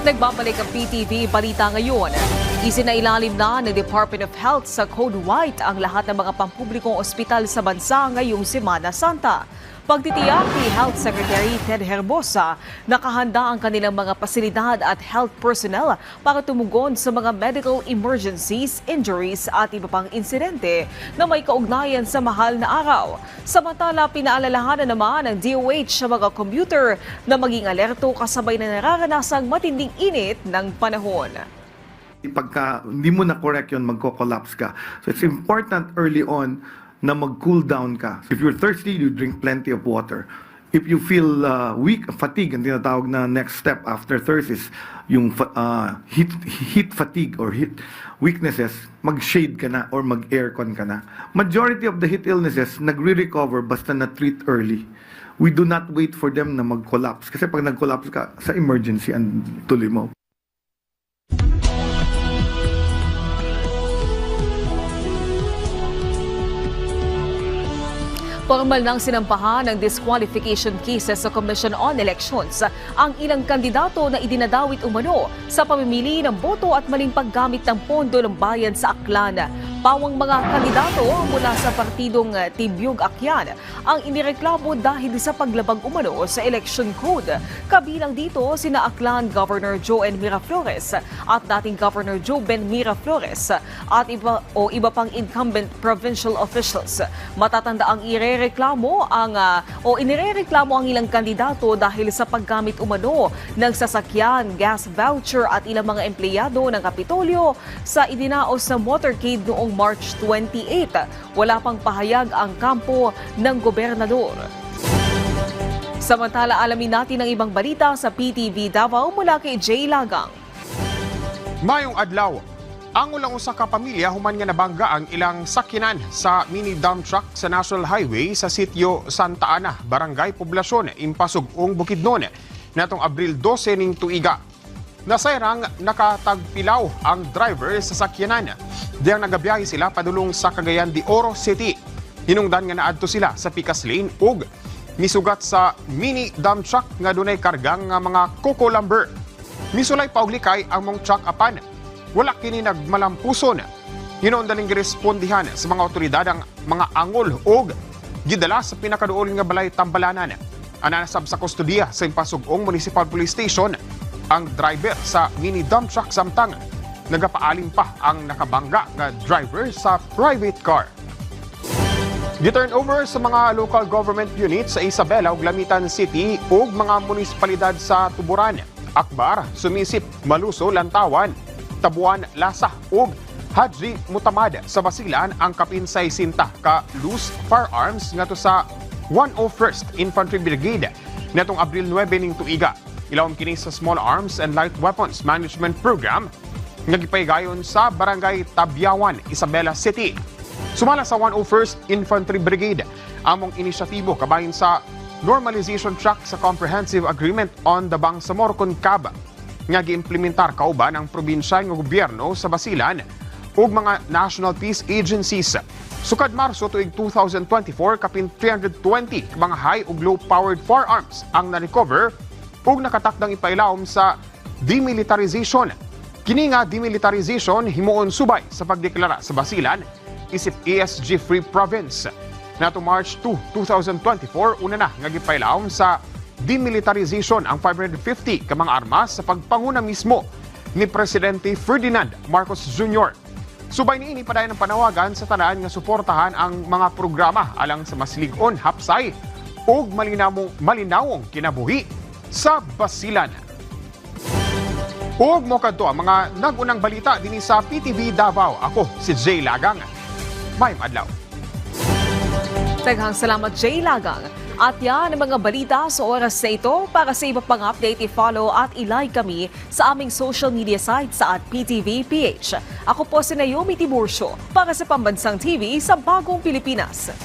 Nagbabalik ang PTV Balita ngayon. Isinailalim na ng Department of Health sa Code White ang lahat ng mga pampublikong ospital sa bansa ngayong Semana Santa. Pagtitiyak ni Health Secretary Ted Herbosa, nakahanda ang kanilang mga pasilidad at health personnel para tumugon sa mga medical emergencies, injuries at iba pang insidente na may kaugnayan sa mahal na araw. Samantala, pinaalalahanan naman ng DOH sa mga commuter na maging alerto kasabay na nararanasang matinding init ng panahon. Pagka hindi mo na correct yun, magko-collapse ka. So it's important early on na mag-cool down ka. If you're thirsty, you drink plenty of water. If you feel weak, fatigue, ang tinatawag na next step after thirst is yung heat fatigue or heat weaknesses, mag-shade ka na or mag-aircon ka na. Majority of the heat illnesses, nagre-recover basta na-treat early. We do not wait for them na mag-collapse. Kasi pag nag-collapse ka, sa emergency, ang tuloy mo. Formal nang sinampahan ng disqualification cases sa Commission on Elections ang ilang kandidato na idinadawit umano sa pamimili ng boto at maling paggamit ng pondo ng bayan sa Aklan. Pawang mga kandidato mula sa partidong Tibyog Akyan ang inireklamo dahil sa paglabag umano sa election code. Kabilang dito sina Aklan Governor Joe Miraflores at dating Governor Joe Ben Miraflores at iba pang incumbent provincial officials. Matatanda ang inirereklamo ang ilang kandidato dahil sa paggamit umano ng sasakyan, gas voucher at ilang mga empleyado ng Kapitolyo sa idinaos na motorcade noong March 28. Wala pang pahayag ang kampo ng gobernador. Samantala, alamin natin ang ibang balita sa PTV Davao mula kay Jay Lagang. Mayong adlaw, ang ulang usa ka pamilya human nga nabangga ang ilang sakyanan sa mini dump truck sa National Highway sa sitio Santa Ana, Barangay Poblasyon, Impasugong, Bukidnon, natong Abril 12 ning tuiga. Nasayrang nakatagpilaw ang driver sa sakyanan. Diyang nagabiyahe sila padulong sa Cagayan de Oro City. Hinungdan nga naadto sila sa Picas Lane ug misugat sa mini dump truck nga dunay kargang nga mga coco lumber. Misulay pauglikay ang mong truck apan wala kini nagmalampuson. Hinungdan ning girespondihan sa mga otoridad ang mga angol ug gidala sa pinakaduol nga balay Tambalanan. Anasab sa kustudiya sa Impasugong Municipal Police Station ang driver sa mini dump truck samtang nagapaalim pa ang nakabangga nga driver sa private car. Gi-turn over sa mga local government units sa Isabela ug Lamitan City ug mga munisipalidad sa Tuburan, Akbar, Sumisip, Maluso, Lantawan, Tabuan, Lasa ug Hadji Mutamad sa Basilan ang kapinsay sinta ka loose firearms ngadto sa 101st Infantry Brigade natong Abril 9 ning tuiga. Ilawom kini sa Small Arms and Light Weapons Management Program nga gipaygayon sa Barangay Tabyawan, Isabela City. Sumala sa 101st Infantry Brigade among inisyatibo kabahin sa normalization track sa Comprehensive Agreement on the Bangsamoro Concab nga giimplementar kauban ang probinsya ng gobyerno sa Basilan ug mga national peace agencies. Sukad Marso tuig 2024 kapin 320 mga high ug low powered firearms ang na-recover ug nakatakdang ipailawom sa demilitarization. Kini nga demilitarization himuon subay sa pagdeklara sa Basilan isip ESG-free province. Nato March 2, 2024 una na nga gipailawom sa demilitarization ang 550 ka mga armas sa pagpanguna mismo ni Presidente Ferdinand Marcos Jr. Subay niini padayon ang panawagan sa tanan nga suportahan ang mga programa alang sa mas lig-on hapsay ug malinawong kinabuhi sa Basilan. Ug mo kadto ang mga nagunang balita dinhi sa PTV Davao. Ako si Jay Lagang. Mayong adlaw. Daghang salamat Jay Lagang. At yan ang mga balita sa oras na ito. Para sa iba pang update, i-follow at i-like kami sa aming social media site sa @PTVPH. Ako po si Naomi Tiburcio para sa Pambansang TV sa Bagong Pilipinas.